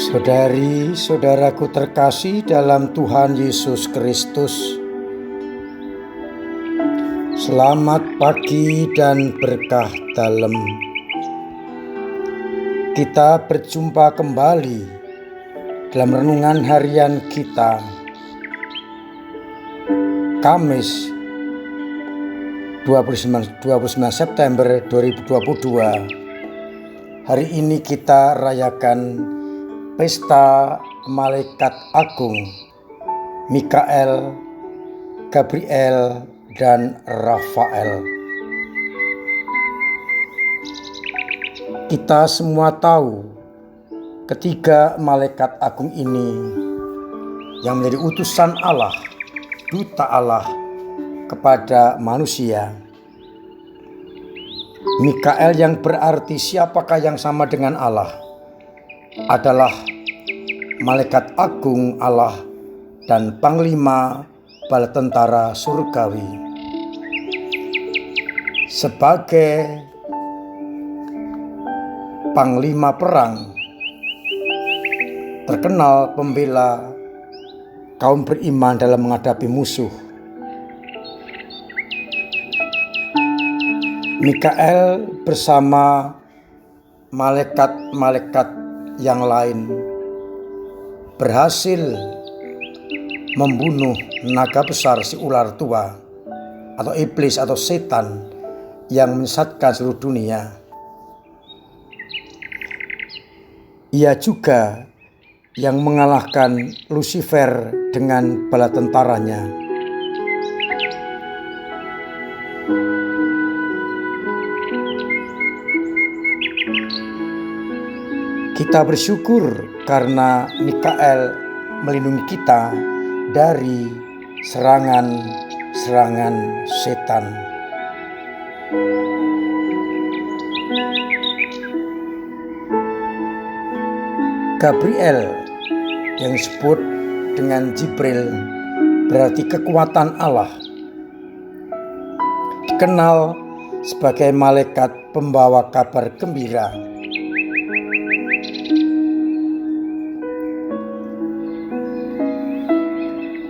Saudari-saudaraku terkasih dalam Tuhan Yesus Kristus, selamat pagi dan berkah dalam. Kita berjumpa kembali dalam renungan harian kita, Kamis 29 September 2022. Hari ini kita rayakan Pesta Malaikat Agung, Mikael, Gabriel, dan Rafael. Kita semua tahu ketiga malaikat agung ini yang menjadi utusan Allah, duta Allah kepada manusia. Mikael yang berarti siapakah yang sama dengan Allah adalah malaikat agung Allah dan panglima bala tentara surgawi. Sebagai panglima perang, terkenal pembela kaum beriman dalam menghadapi musuh. Mikael bersama malaikat-malaikat yang lain berhasil membunuh naga besar si ular tua atau iblis atau setan yang menyesatkan seluruh dunia. Ia juga yang mengalahkan Lucifer dengan bala tentaranya. Kita bersyukur karena Mikael melindungi kita dari serangan-serangan setan. Gabriel yang disebut dengan Jibril berarti kekuatan Allah. Dikenal sebagai malaikat pembawa kabar gembira.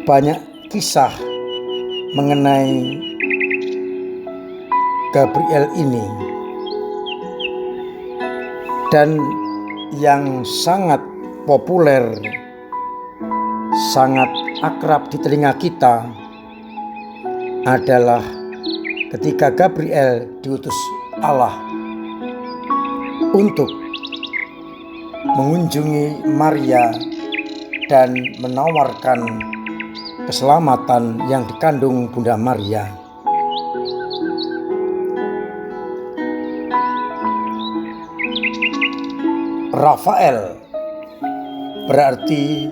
Banyak kisah mengenai Gabriel ini, dan yang sangat populer, sangat akrab di telinga kita adalah ketika Gabriel diutus Allah untuk mengunjungi Maria dan menawarkan keselamatan yang dikandung Bunda Maria. Rafael berarti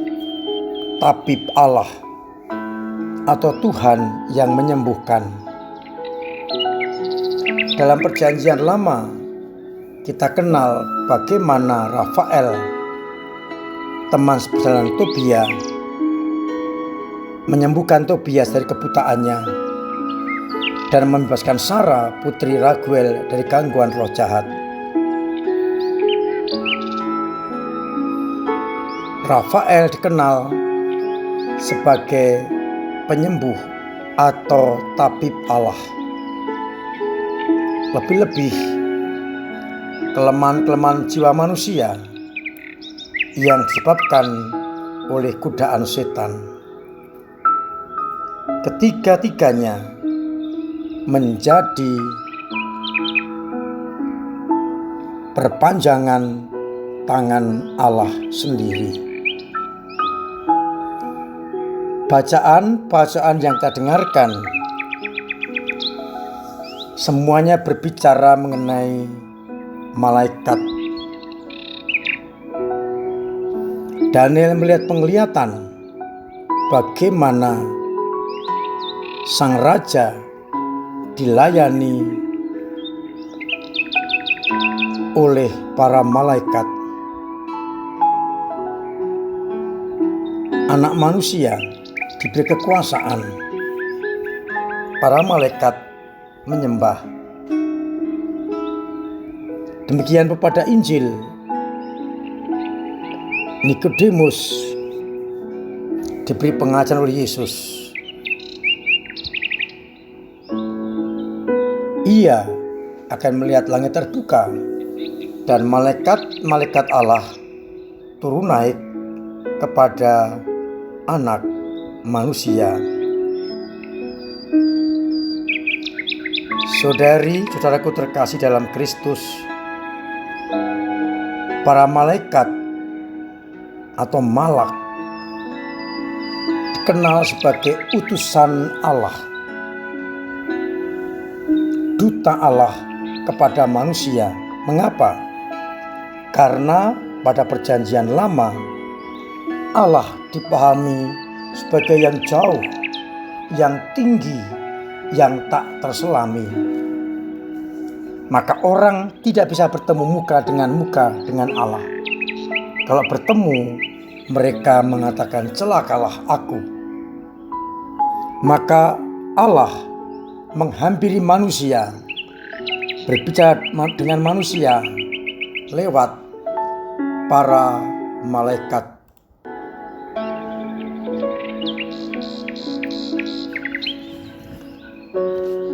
tabib Allah atau Tuhan yang menyembuhkan. Dalam perjanjian lama kita kenal bagaimana Rafael, teman seperjalanan Tobia, menyembuhkan Tobias dari kebutaannya dan membebaskan Sarah putri Raguel dari gangguan roh jahat. Rafael dikenal sebagai penyembuh atau tabib Allah. Lebih-lebih kelemahan-kelemahan jiwa manusia yang disebabkan oleh godaan setan. Ketiga-tiganya menjadi perpanjangan tangan Allah sendiri. Bacaan-bacaan yang kita dengarkan semuanya berbicara mengenai malaikat. Daniel melihat penglihatan bagaimana sang raja dilayani oleh para malaikat. Anak manusia diberi kekuasaan. Para malaikat menyembah. Demikian pada Injil Nikodemus diberi pengajaran oleh Yesus. Ia akan melihat langit terbuka dan malaikat-malaikat Allah turun naik kepada anak manusia. Saudari-saudaraku terkasih dalam Kristus, para malaikat atau malak dikenal sebagai utusan Allah, duta Allah kepada manusia. Mengapa? Karena pada perjanjian lama Allah dipahami sebagai yang jauh, yang tinggi, yang tak terselami. Maka orang tidak bisa bertemu muka dengan Allah. Kalau bertemu, mereka mengatakan, celakalah aku. Maka Allah menghampiri manusia, berbicara dengan manusia lewat para malaikat.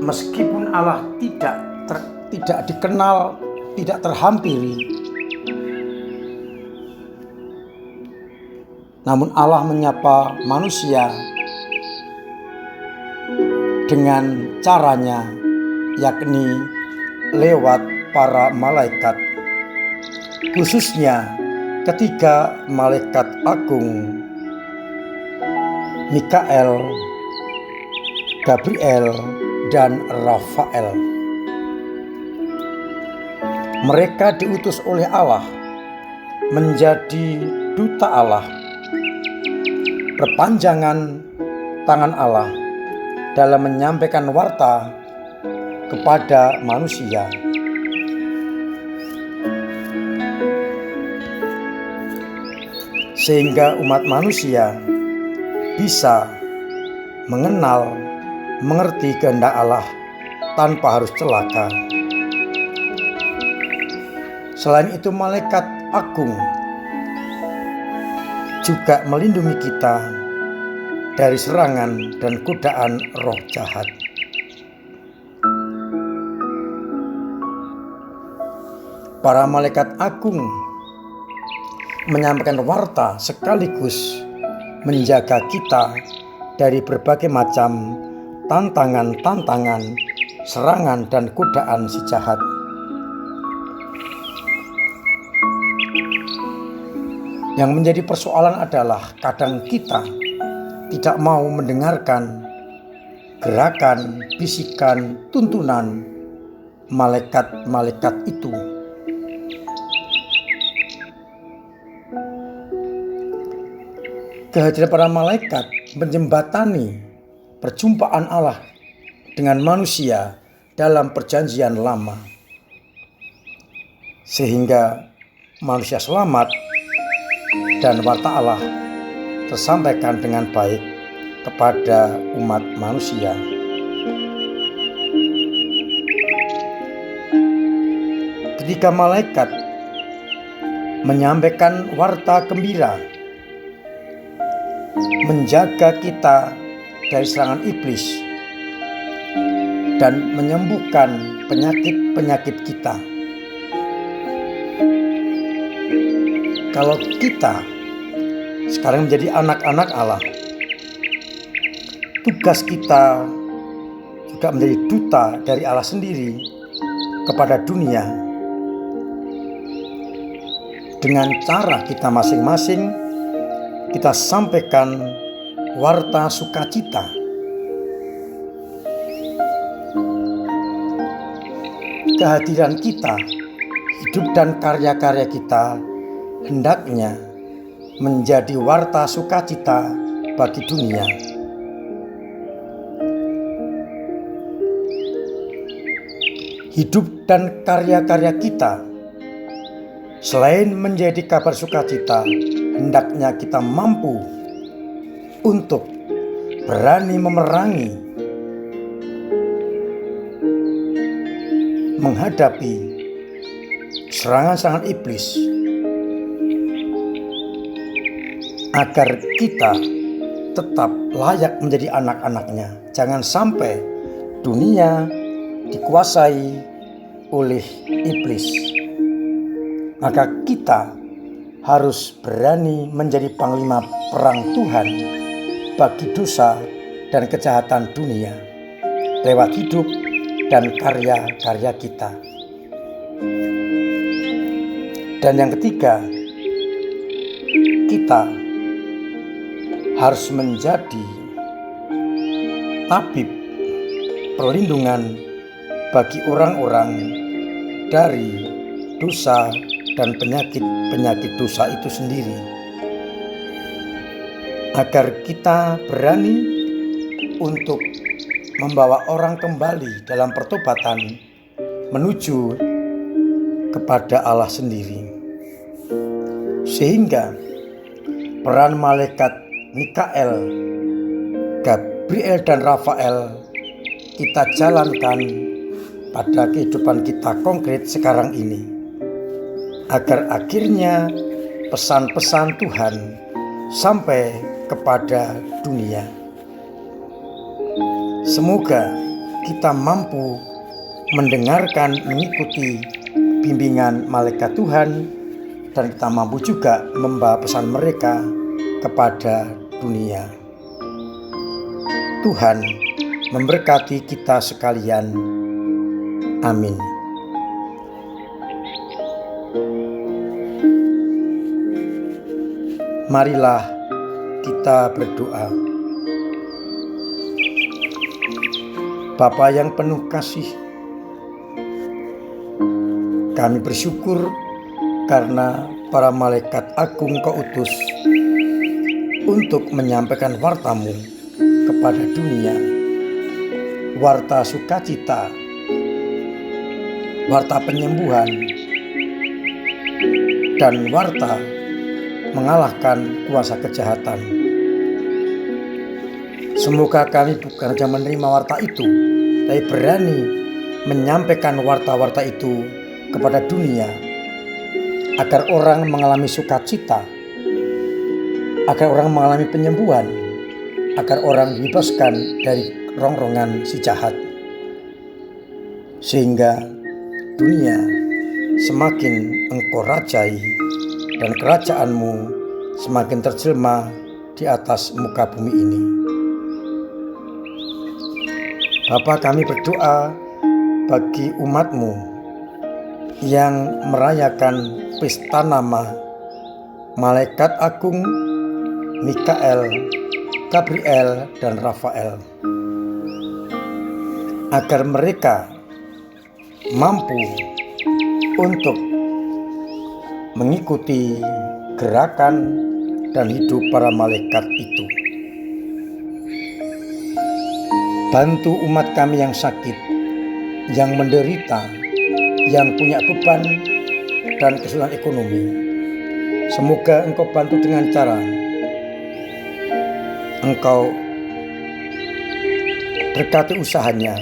Meskipun Allah tidak dikenal, tidak terhampiri, namun Allah menyapa manusia dengan caranya, yakni lewat para malaikat, khususnya ketiga malaikat agung, Mikael, Gabriel, dan Rafael. Mereka diutus oleh Allah menjadi duta Allah, perpanjangan tangan Allah dalam menyampaikan warta kepada manusia. Sehingga umat manusia bisa mengenal, mengerti kehendak Allah tanpa harus celaka. Selain itu, malaikat agung juga melindungi kita dari serangan dan godaan roh jahat. Para malaikat agung menyampaikan warta sekaligus menjaga kita dari berbagai macam tantangan, serangan, dan godaan si jahat. Yang menjadi persoalan adalah kadang kita tidak mau mendengarkan gerakan, bisikan, tuntunan malaikat-malaikat itu. Kehadiran para malaikat menjembatani perjumpaan Allah dengan manusia dalam perjanjian lama, sehingga manusia selamat dan warta Allah tersampaikan dengan baik kepada umat manusia. Ketika malaikat menyampaikan warta gembira, menjaga kita dari serangan iblis dan menyembuhkan penyakit-penyakit kita. Kalau kita sekarang menjadi anak-anak Allah, tugas kita juga menjadi duta dari Allah sendiri kepada dunia. Dengan cara kita masing-masing, kita sampaikan warta sukacita. Kehadiran kita, hidup dan karya-karya kita hendaknya menjadi warta sukacita bagi dunia. Hidup dan karya-karya kita selain menjadi kabar sukacita, hendaknya kita mampu untuk berani memerangi, menghadapi serangan-serangan iblis agar kita tetap layak menjadi anak-anaknya. Jangan sampai dunia dikuasai oleh iblis. Maka kita harus berani menjadi panglima perang Tuhan bagi dosa dan kejahatan dunia lewat hidup dan karya-karya kita. Dan yang ketiga, kita harus menjadi tabib perlindungan bagi orang-orang dari dosa dan penyakit dosa itu sendiri, agar kita berani untuk membawa orang kembali dalam pertobatan menuju kepada Allah sendiri. Sehingga peran malaikat Mikael, Gabriel dan Rafael kita jalankan pada kehidupan kita konkret sekarang ini, agar akhirnya pesan-pesan Tuhan sampai kepada dunia. Semoga kita mampu mendengarkan, mengikuti bimbingan malaikat Tuhan, dan kita mampu juga membawa pesan mereka kepada dunia. Tuhan memberkati kita sekalian. Amin. Marilah kita berdoa. Bapa yang penuh kasih, kami bersyukur karena para malaikat agung Kau utus untuk menyampaikan warta-Mu kepada dunia, warta sukacita, warta penyembuhan, dan warta mengalahkan kuasa kejahatan. Semoga kami bukan hanya menerima warta itu, tapi berani menyampaikan warta-warta itu kepada dunia, agar orang mengalami sukacita, agar orang mengalami penyembuhan, agar orang dibebaskan dari rongrongan si jahat, sehingga dunia semakin Engkau rajai dan kerajaan-Mu semakin terjelma di atas muka bumi ini. Bapa, kami berdoa bagi umat-Mu yang merayakan pesta nama malaikat agung Mikael, Gabriel, dan Rafael, agar mereka mampu untuk mengikuti gerakan dan hidup para malaikat itu. Bantu umat kami yang sakit, yang menderita, yang punya beban dan kesulitan ekonomi. Semoga Engkau bantu dengan cara Engkau berkati usahanya,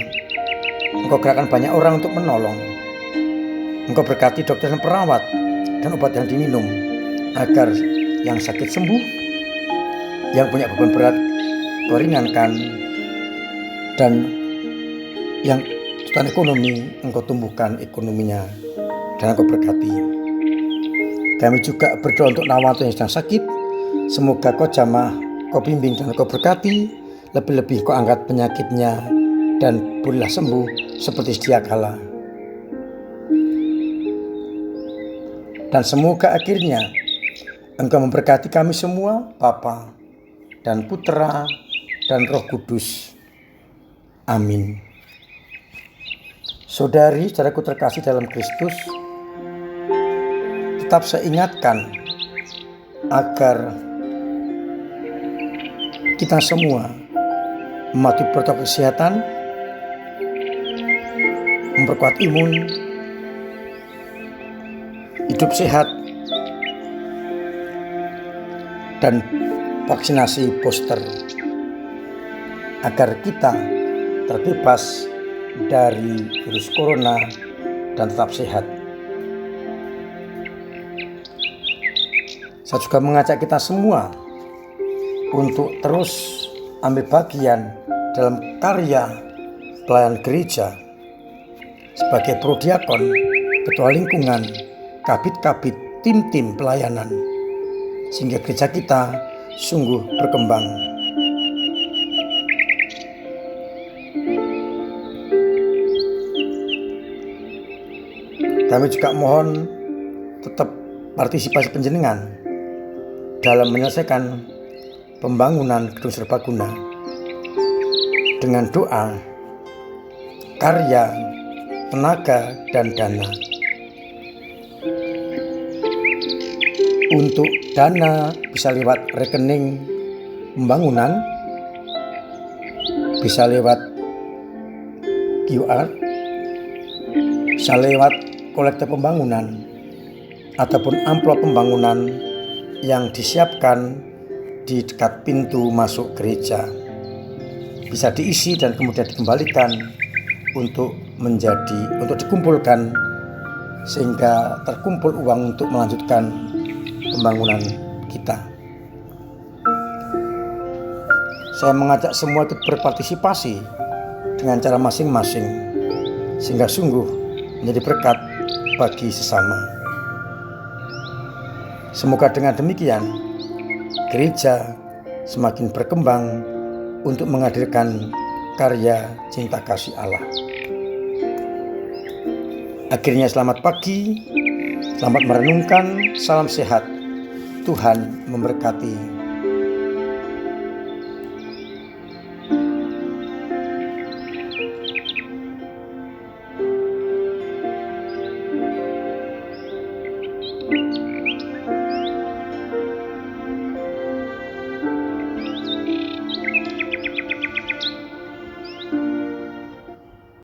Engkau gerakkan banyak orang untuk menolong, Engkau berkati dokter dan perawat dan obat yang diminum, agar yang sakit sembuh, yang punya beban berat Kau ringankan, dan yang kesulitan ekonomi Engkau tumbuhkan ekonominya dan Engkau berkati. Kami juga berdoa untuk Nawatu yang sedang sakit. Semoga Kau jamah, Kau bimbing dan Kau berkati. Lebih-lebih Kau angkat penyakitnya dan bolehlah sembuh seperti sedia kala. Dan semoga akhirnya Engkau memberkati kami semua, Bapa dan Putra dan Roh Kudus. Amin. Saudari-saudaraku terkasih dalam Kristus, tetap saya ingatkan agar kita semua mematuhi protokol kesehatan, memperkuat imun, hidup sehat, dan vaksinasi booster, agar kita terbebas dari virus corona dan tetap sehat. Saya juga mengajak kita semua untuk terus ambil bagian dalam karya pelayanan gereja sebagai prodiakon, ketua lingkungan, kabit-kabit, tim-tim pelayanan, sehingga gereja kita sungguh berkembang. Kami juga mohon tetap partisipasi panjenengan dalam menyelesaikan pembangunan gedung serbaguna dengan doa, karya, tenaga, dan dana. Untuk dana bisa lewat rekening pembangunan, bisa lewat QR, bisa lewat kolektif pembangunan, ataupun amplop pembangunan yang disiapkan di dekat pintu masuk gereja. Bisa diisi dan kemudian dikembalikan untuk dikumpulkan sehingga terkumpul uang untuk melanjutkan pembangunan kita. Saya mengajak semua ikut berpartisipasi dengan cara masing-masing sehingga sungguh menjadi berkat bagi sesama. Semoga dengan demikian gereja semakin berkembang untuk menghadirkan karya cinta kasih Allah. Akhirnya selamat pagi, selamat merenungkan, salam sehat. Tuhan memberkati.